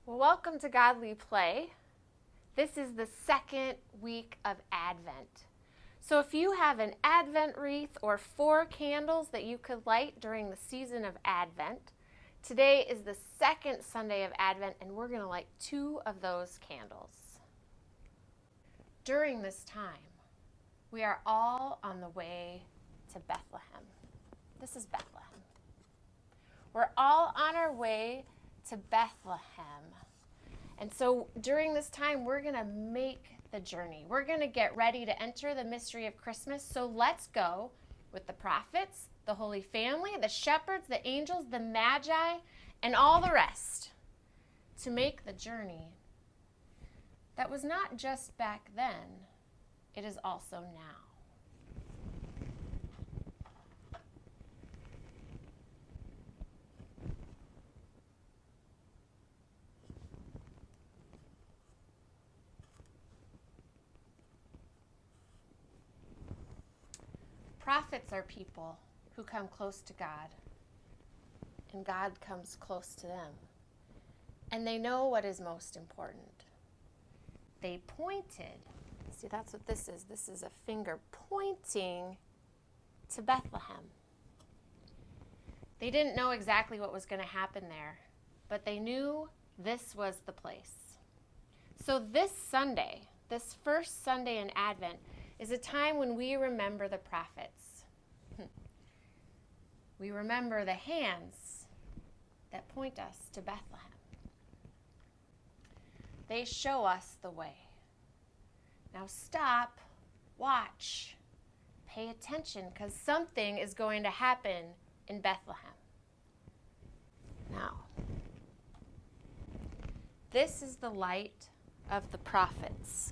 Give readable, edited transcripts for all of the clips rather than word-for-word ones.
Well, welcome to Godly Play. This is the second week of Advent. So if you have an Advent wreath or 4 candles that you could light during the season of Advent, today is the second Sunday of Advent and we're going to light 2 of those candles. During this time, we are all on the way to Bethlehem. This is Bethlehem. We're all on our way to Bethlehem. And so during this time, we're going to make the journey. We're going to get ready to enter the mystery of Christmas. So let's go with the prophets, the Holy Family, the shepherds, the angels, the magi, and all the rest to make the journey that was not just back then, it is also now. Prophets are people who come close to God, and God comes close to them. And they know what is most important. They pointed. See, that's what this is. This is a finger pointing to Bethlehem. They didn't know exactly what was going to happen there, but they knew this was the place. So this Sunday, this first Sunday in Advent, is a time when we remember the prophets. We remember the hands that point us to Bethlehem. They show us the way. Now stop, watch, pay attention, because something is going to happen in Bethlehem. Now, this is the light of the prophets.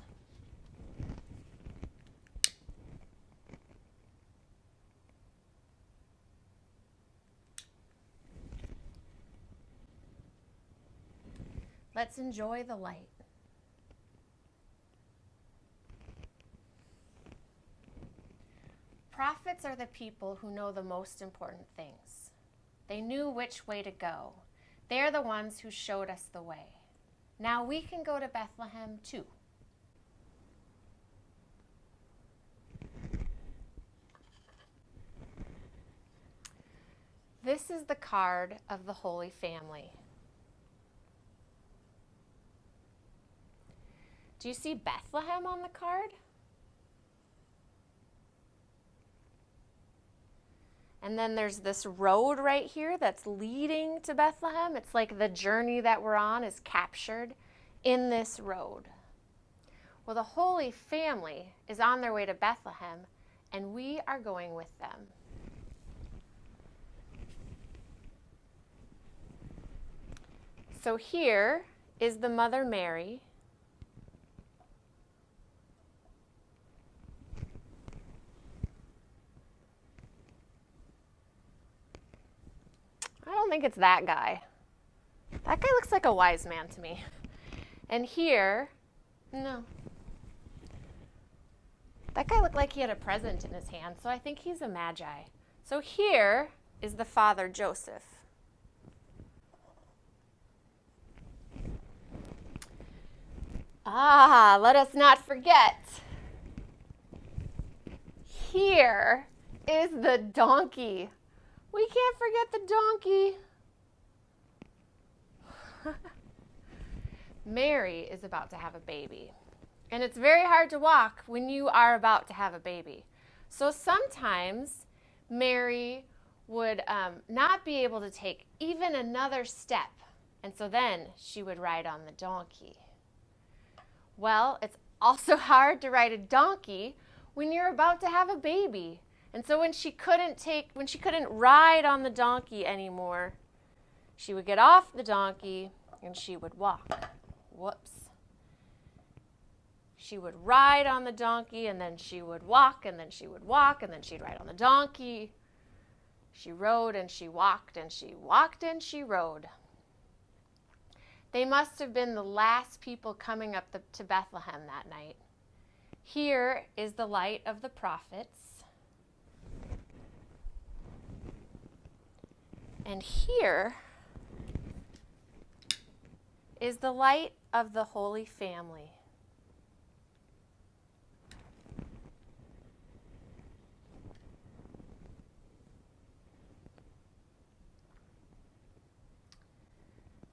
Let's enjoy the light. Prophets are the people who know the most important things. They knew which way to go. They're the ones who showed us the way. Now we can go to Bethlehem too. This is the card of the Holy Family. Do you see Bethlehem on the card? And then there's this road right here that's leading to Bethlehem. It's like the journey that we're on is captured in this road. Well, the Holy Family is on their way to Bethlehem, and we are going with them. So here is the Mother Mary. I don't think it's that guy. That guy looks like a wise man to me. And here, no. That guy looked like he had a present in his hand, so I think he's a magi. So here is the father, Joseph. Let us not forget. Here is the donkey. We can't forget the donkey. Mary is about to have a baby. And it's very hard to walk when you are about to have a baby. So sometimes Mary would not be able to take even another step. And so then she would ride on the donkey. Well, it's also hard to ride a donkey when you're about to have a baby. And so when she couldn't ride on the donkey anymore, she would get off the donkey and she would walk. Whoops. She would ride on the donkey and then she would walk and then she would walk and then she'd ride on the donkey. She rode and she walked and she walked and she rode. They must have been the last people coming up to Bethlehem that night. Here is the light of the prophets. And here is the light of the Holy Family.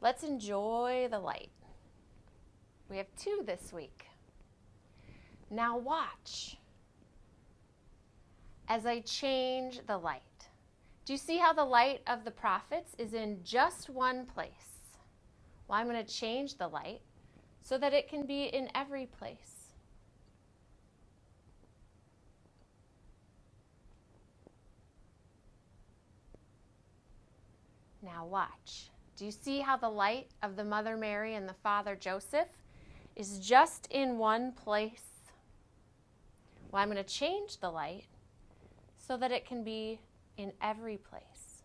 Let's enjoy the light. We have 2 this week. Now watch as I change the light. Do you see how the light of the prophets is in just one place? Well, I'm going to change the light so that it can be in every place. Now watch. Do you see how the light of the Mother Mary and the Father Joseph is just in one place? Well, I'm going to change the light so that it can be in every place.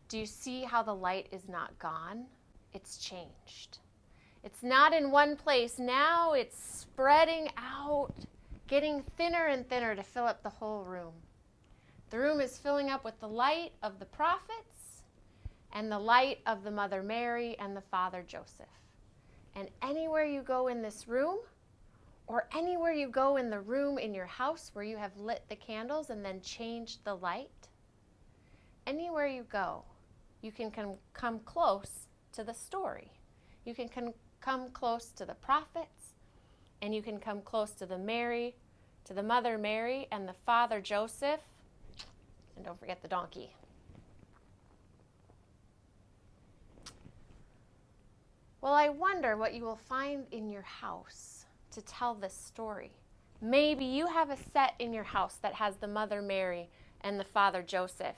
Do you see how the light is not gone? It's changed. It's not in one place. Now it's spreading out, getting thinner and thinner to fill up the whole room. The room is filling up with the light of the prophets and the light of the Mother Mary and the Father Joseph. And anywhere you go in this room, or anywhere you go in the room in your house where you have lit the candles and then changed the light, anywhere you go, you can come close to the story. You can come close to the prophets, and you can come close to the Mother Mary and the Father Joseph, and don't forget the donkey. Well, I wonder what you will find in your house to tell this story. Maybe you have a set in your house that has the Mother Mary and the Father Joseph,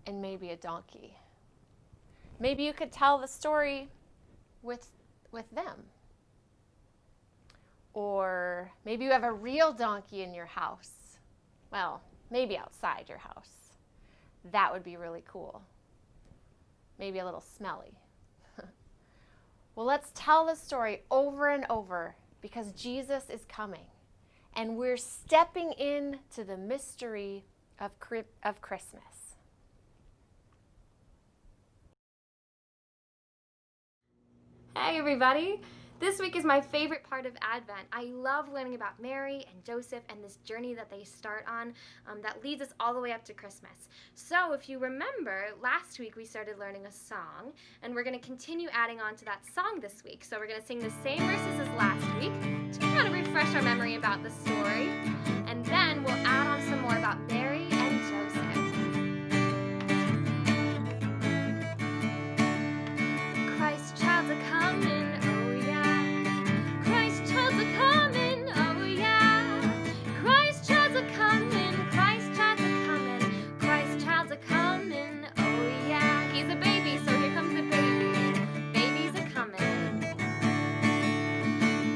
and maybe a donkey. Maybe you could tell the story with them. Or maybe you have a real donkey in your house. Well, maybe outside your house. That would be really cool. Maybe a little smelly. Well, let's tell the story over and over because Jesus is coming. And we're stepping into the mystery of Christmas. Hey everybody! This week is my favorite part of Advent. I love learning about Mary and Joseph and this journey that they start on that leads us all the way up to Christmas. So if you remember, last week we started learning a song, and we're going to continue adding on to that song this week. So we're going to sing the same verses as last week to kind of refresh our memory about the story, and then we'll add on some more about Mary and Joseph. Christ child's a-comin', oh yeah. Christ child's a-comin', oh yeah. Christ child's a-comin', Christ child's a-comin', Christ child's a-comin', oh yeah. He's a baby, so here comes the baby. Baby's a-comin'.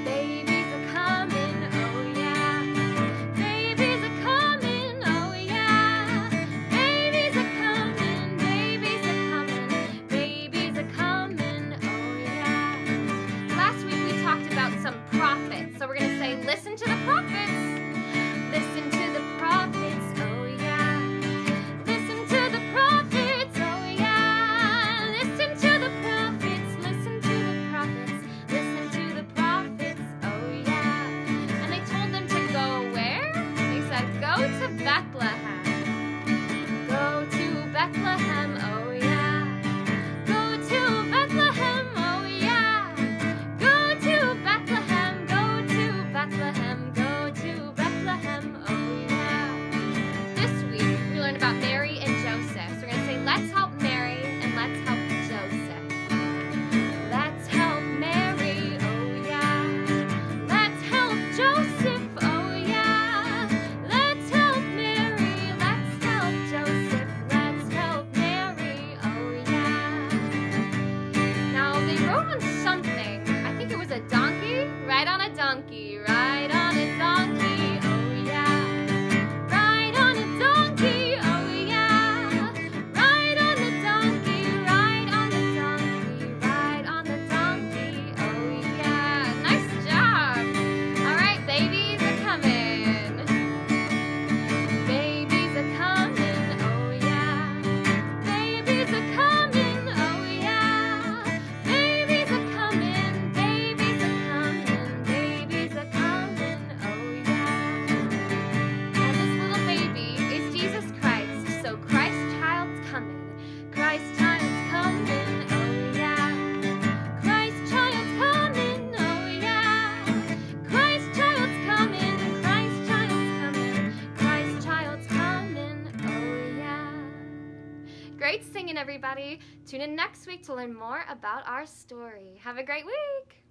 Baby's a-comin', oh yeah. Great singing, everybody. Tune in next week to learn more about our story. Have a great week.